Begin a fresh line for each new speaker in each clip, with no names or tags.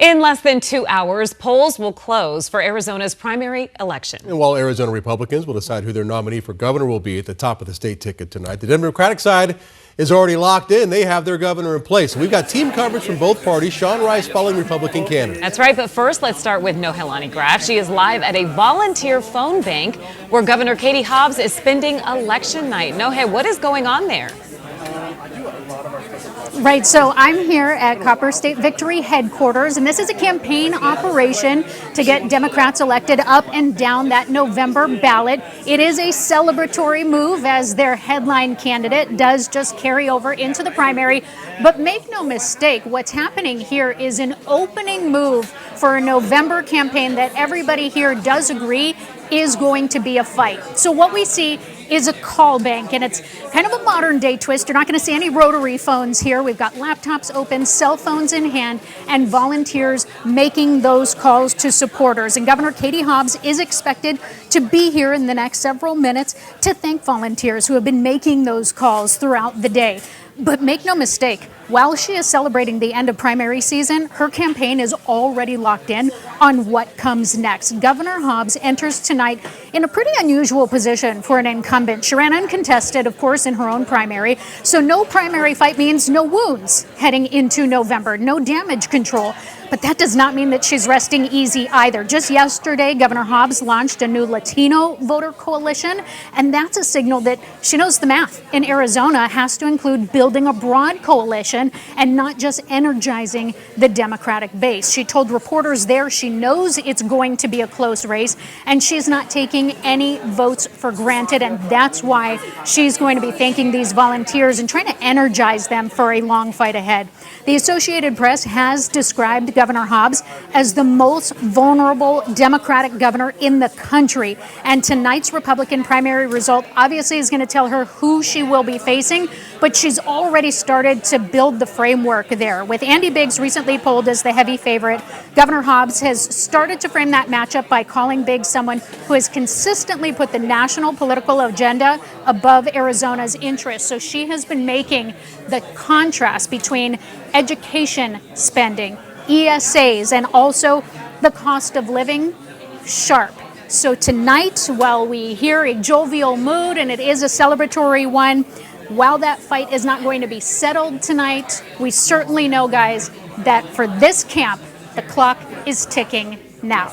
In less than 2 hours, polls will close for Arizona's primary election.
And while Arizona Republicans will decide who their nominee for governor will be at the top of the state ticket tonight, the Democratic side is already locked in. They have their governor in place. We've got team coverage from both parties. Sean Rice following Republican candidates.
That's right, but first let's start with Nohelani Graf. She is live at a volunteer phone bank where Governor Katie Hobbs is spending election night. Nohe, what is going on there?
Right, so I'm here at Copper State Victory headquarters, and this is a campaign operation to get Democrats elected up and down that November ballot. It is a celebratory move as their headline candidate does just carry over into the primary. But make no mistake, what's happening here is an opening move for a November campaign that everybody here does agree is going to be a fight. So what we see is a call bank, and it's kind of a modern day twist. You're not going to see any rotary phones here. We've got laptops open, cell phones in hand, and volunteers making those calls to supporters. And Governor Katie Hobbs is expected to be here in the next several minutes to thank volunteers who have been making those calls throughout the day. But make no mistake, while she is celebrating the end of primary season, her campaign is already locked in on what comes next. Governor Hobbs enters tonight in a pretty unusual position for an incumbent. She ran uncontested, of course, in her own primary. So no primary fight means no wounds heading into November, no damage control. But that does not mean that she's resting easy either. Just yesterday, Governor Hobbs launched a new Latino voter coalition, and that's a signal that she knows the math in Arizona has to include building a broad coalition and not just energizing the Democratic base. She told reporters there she knows it's going to be a close race, and she's not taking any votes for granted, and that's why she's going to be thanking these volunteers and trying to energize them for a long fight ahead. The Associated Press has described Governor Hobbs as the most vulnerable Democratic governor in the country. And tonight's Republican primary result obviously is going to tell her who she will be facing, but she's already started to build the framework there. With Andy Biggs recently polled as the heavy favorite, Governor Hobbs has started to frame that matchup by calling Biggs someone who has consistently put the national political agenda above Arizona's interests. So she has been making the contrast between education spending, ESAs, and also the cost of living sharp. So tonight, while we hear a jovial mood and it is a celebratory one, while that fight is not going to be settled tonight, we certainly know, guys, that for this camp, the clock is ticking now.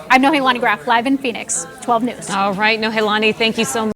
I'm Nohelani Graf, live in Phoenix, 12 News.
All right, Nohelani, thank you so much.